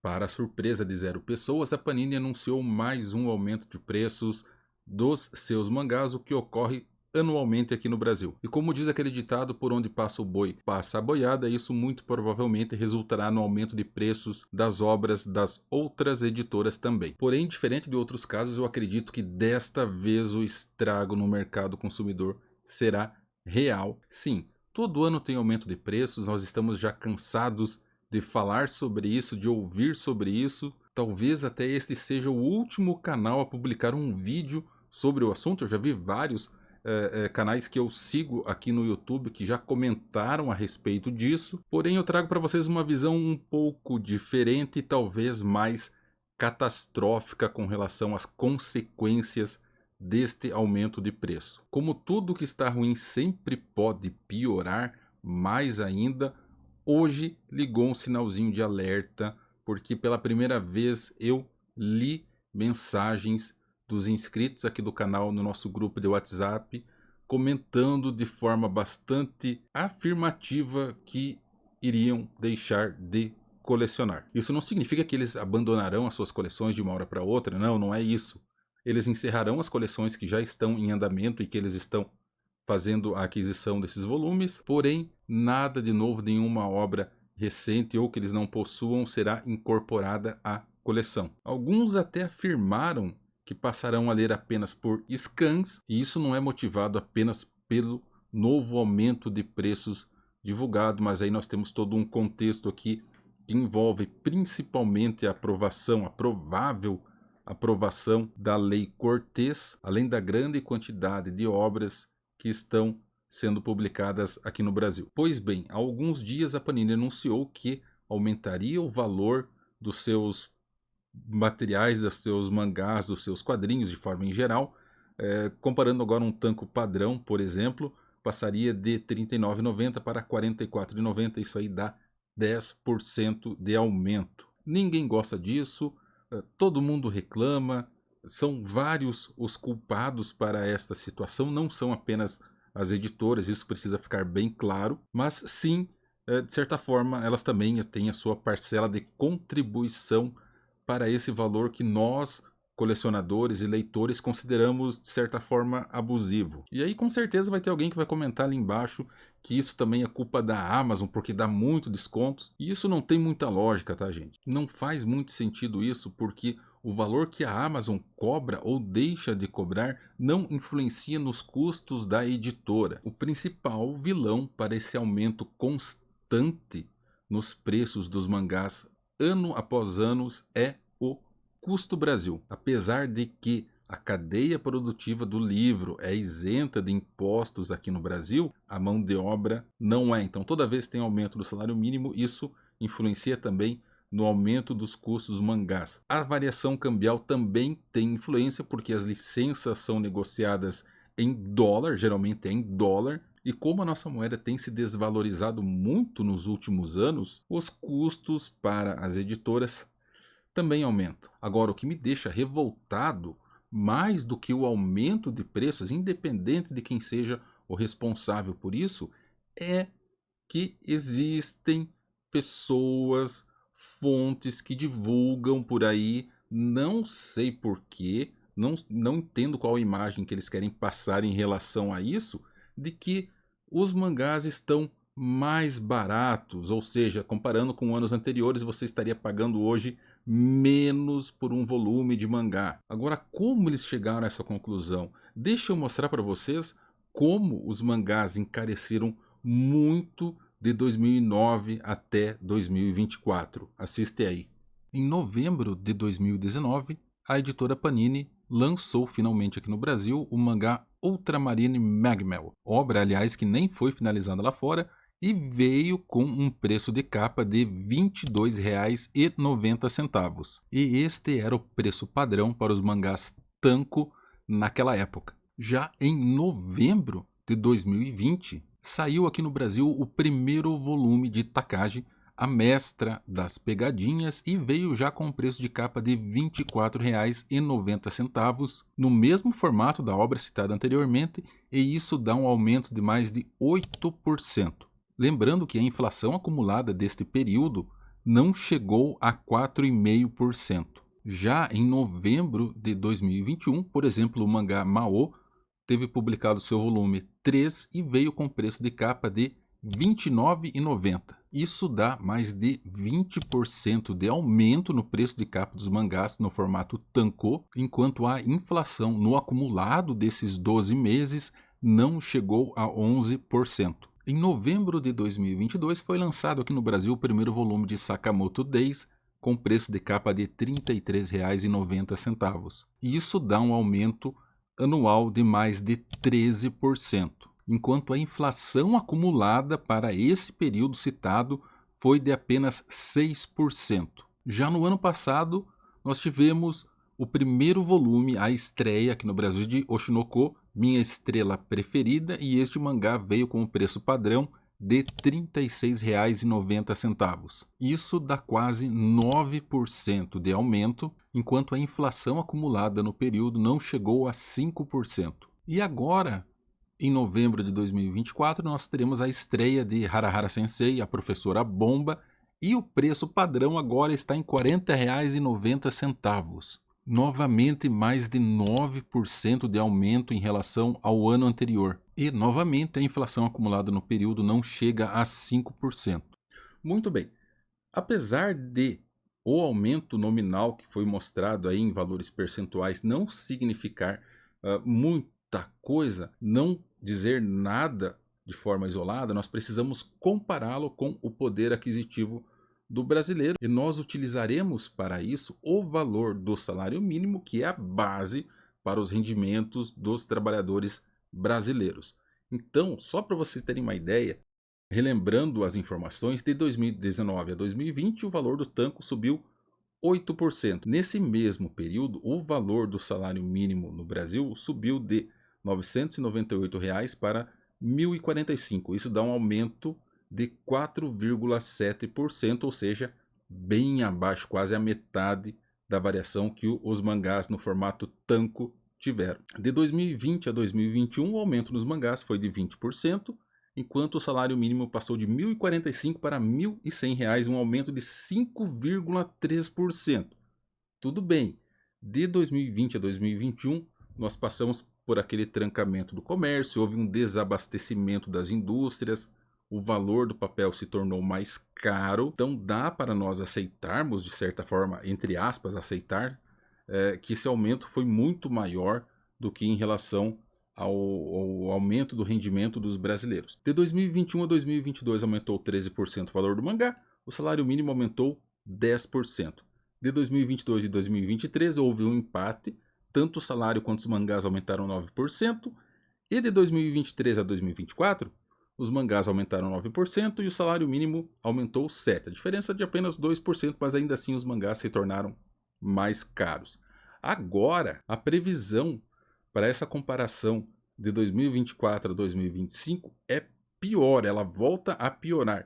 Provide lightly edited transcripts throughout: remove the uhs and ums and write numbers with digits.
Para a surpresa de zero pessoas, a Panini anunciou mais um aumento de preços dos seus mangás, o que ocorre anualmente aqui no Brasil. E como diz aquele ditado, por onde passa o boi, passa a boiada, isso muito provavelmente resultará no aumento de preços das obras das outras editoras também. Porém, diferente de outros casos, eu acredito que desta vez o estrago no mercado consumidor será real. Sim, todo ano tem aumento de preços, nós estamos já cansados de falar sobre isso, de ouvir sobre isso. Talvez até este seja o último canal a publicar um vídeo sobre o assunto. Eu já vi vários canais que eu sigo aqui no YouTube que já comentaram a respeito disso. Porém, eu trago para vocês uma visão um pouco diferente e talvez mais catastrófica com relação às consequências deste aumento de preço. Como tudo que está ruim sempre pode piorar mais ainda, hoje ligou um sinalzinho de alerta, porque pela primeira vez eu li mensagens dos inscritos aqui do canal no nosso grupo de WhatsApp, comentando de forma bastante afirmativa que iriam deixar de colecionar. Isso não significa que eles abandonarão as suas coleções de uma hora para outra, não, não é isso. Eles encerrarão as coleções que já estão em andamento e que eles estão fazendo a aquisição desses volumes, porém nada de novo, nenhuma obra recente ou que eles não possuam será incorporada à coleção. Alguns até afirmaram que passarão a ler apenas por scans, e isso não é motivado apenas pelo novo aumento de preços divulgado, mas aí nós temos todo um contexto aqui que envolve principalmente a aprovação, a provável aprovação da Lei Cortês, além da grande quantidade de obras que estão sendo publicadas aqui no Brasil. Pois bem, há alguns dias a Panini anunciou que aumentaria o valor dos seus materiais, dos seus mangás, dos seus quadrinhos de forma em geral. Comparando agora um Tanco padrão, por exemplo, passaria de R$ 39,90 para R$ 44,90. Isso aí dá 10% de aumento. Ninguém gosta disso, todo mundo reclama, são vários os culpados para esta situação, não são apenas as editoras, isso precisa ficar bem claro, mas sim, de certa forma, elas também têm a sua parcela de contribuição para esse valor que nós, colecionadores e leitores, consideramos de certa forma abusivo. E aí com certeza vai ter alguém que vai comentar ali embaixo que isso também é culpa da Amazon porque dá muito descontos. E isso não tem muita lógica, tá, gente? Não faz muito sentido isso porque o valor que a Amazon cobra ou deixa de cobrar não influencia nos custos da editora. O principal vilão para esse aumento constante nos preços dos mangás ano após ano é o custo Brasil. Apesar de que a cadeia produtiva do livro é isenta de impostos aqui no Brasil, a mão de obra não é. Então, toda vez que tem aumento do salário mínimo, isso influencia também no aumento dos custos dos mangás. A variação cambial também tem influência, porque as licenças são negociadas em dólar, geralmente é em dólar, e como a nossa moeda tem se desvalorizado muito nos últimos anos, os custos para as editoras também aumentam. Agora, o que me deixa revoltado, mais do que o aumento de preços, independente de quem seja o responsável por isso, é que existem pessoas, fontes que divulgam por aí, não sei porquê, não entendo qual imagem que eles querem passar em relação a isso, de que os mangás estão mais baratos, ou seja, comparando com anos anteriores, você estaria pagando hoje menos por um volume de mangá. Agora, como eles chegaram a essa conclusão? Deixa eu mostrar para vocês como os mangás encareceram muito de 2009 até 2024. Assiste aí. Em novembro de 2019, a editora Panini lançou finalmente aqui no Brasil o mangá Ultramarine Magmel, obra, aliás, que nem foi finalizada lá fora e veio com um preço de capa de R$ 22,90. E este era o preço padrão para os mangás Tanco naquela época. Já em novembro de 2020, saiu aqui no Brasil o primeiro volume de Takagi, A Mestra das Pegadinhas, e veio já com um preço de capa de R$ 24,90, no mesmo formato da obra citada anteriormente, e isso dá um aumento de mais de 8%. Lembrando que a inflação acumulada deste período não chegou a 4,5%. Já em novembro de 2021, por exemplo, o mangá Mao teve publicado seu volume 3 e veio com preço de capa de R$ 29,90. Isso dá mais de 20% de aumento no preço de capa dos mangás no formato Tankō, enquanto a inflação no acumulado desses 12 meses não chegou a 11%. Em novembro de 2022 foi lançado aqui no Brasil o primeiro volume de Sakamoto Days, com preço de capa de R$ 33,90. E isso dá um aumento anual de mais de 13%, enquanto a inflação acumulada para esse período citado foi de apenas 6%. Já no ano passado, nós tivemos o primeiro volume, a estreia aqui no Brasil de Oshinoko, Minha Estrela Preferida, e este mangá veio com o preço padrão de R$ 36,90. Isso dá quase 9% de aumento, enquanto a inflação acumulada no período não chegou a 5%. E agora, em novembro de 2024, nós teremos a estreia de Harahara Sensei, a Professora Bomba, e o preço padrão agora está em R$ 40,90. Novamente mais de 9% de aumento em relação ao ano anterior. E, novamente, a inflação acumulada no período não chega a 5%. Muito bem. Apesar de o aumento nominal que foi mostrado aí em valores percentuais não significar muita coisa, não dizer nada de forma isolada, nós precisamos compará-lo com o poder aquisitivo do brasileiro, e nós utilizaremos para isso o valor do salário mínimo, que é a base para os rendimentos dos trabalhadores brasileiros. Então, só para vocês terem uma ideia, relembrando as informações, de 2019 a 2020, o valor do tanco subiu 8%. Nesse mesmo período, o valor do salário mínimo no Brasil subiu de R$ 998 para R$ 1.045. Isso dá um aumento de 4,7%, ou seja, bem abaixo, quase a metade da variação que os mangás no formato Tanko tiveram. De 2020 a 2021, o aumento nos mangás foi de 20%, enquanto o salário mínimo passou de R$ 1.045 para R$ 1.100, um aumento de 5,3%. Tudo bem, de 2020 a 2021, nós passamos por aquele trancamento do comércio, houve um desabastecimento das indústrias, o valor do papel se tornou mais caro, então dá para nós aceitarmos, de certa forma, entre aspas, aceitar, que esse aumento foi muito maior do que em relação ao aumento do rendimento dos brasileiros. De 2021 a 2022 aumentou 13% o valor do mangá, o salário mínimo aumentou 10%. De 2022 e 2023 houve um empate, tanto o salário quanto os mangás aumentaram 9%, e de 2023 a 2024, os mangás aumentaram 9% e o salário mínimo aumentou 7%. A diferença é de apenas 2%, mas ainda assim os mangás se tornaram mais caros. Agora, a previsão para essa comparação de 2024 a 2025 é pior, ela volta a piorar.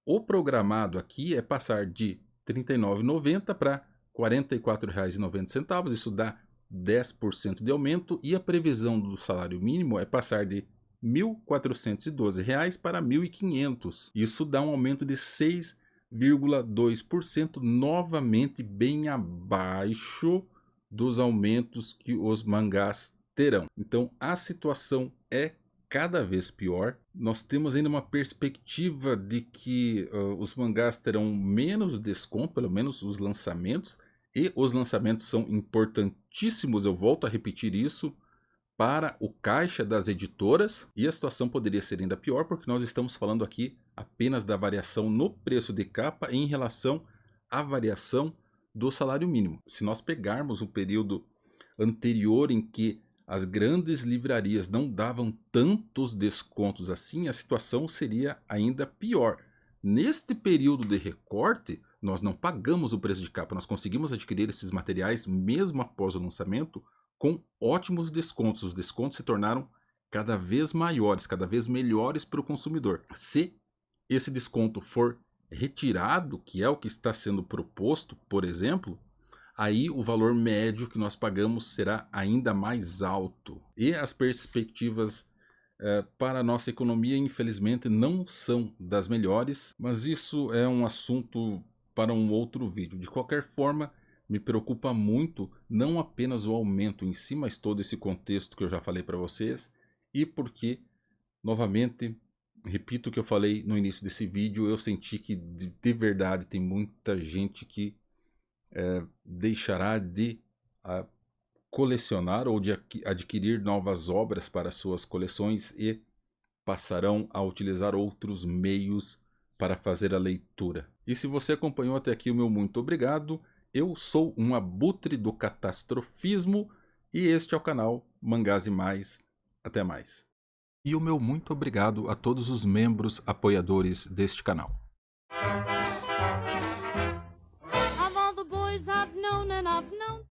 O programado aqui é passar de R$ 39,90 para R$ 44,90, isso dá 10% de aumento, e a previsão do salário mínimo é passar de R$ 1.412 para R$ 1.500. Isso dá um aumento de 6,2%, novamente bem abaixo dos aumentos que os mangás terão. Então a situação é cada vez pior. Nós temos ainda uma perspectiva de que os mangás terão menos desconto, pelo menos os lançamentos, e os lançamentos são importantíssimos, eu volto a repetir isso, para o caixa das editoras, e a situação poderia ser ainda pior, porque nós estamos falando aqui apenas da variação no preço de capa em relação à variação do salário mínimo. Se nós pegarmos o período anterior em que as grandes livrarias não davam tantos descontos assim, a situação seria ainda pior. Neste período de recorte, nós não pagamos o preço de capa, nós conseguimos adquirir esses materiais mesmo após o lançamento com ótimos descontos. Os descontos se tornaram cada vez maiores, cada vez melhores para o consumidor. Se esse desconto for retirado, que é o que está sendo proposto, por exemplo, aí o valor médio que nós pagamos será ainda mais alto. E as perspectivas para a nossa economia, infelizmente, não são das melhores, mas isso é um assunto para um outro vídeo. De qualquer forma, me preocupa muito não apenas o aumento em si, mas todo esse contexto que eu já falei para vocês, e porque, novamente, repito o que eu falei no início desse vídeo, eu senti que de verdade tem muita gente que deixará de colecionar ou de adquirir novas obras para suas coleções e passarão a utilizar outros meios para fazer a leitura. E se você acompanhou até aqui, o meu muito obrigado. Eu sou um abutre do catastrofismo e este é o canal Mangás e Mais. Até mais. E o meu muito obrigado a todos os membros apoiadores deste canal.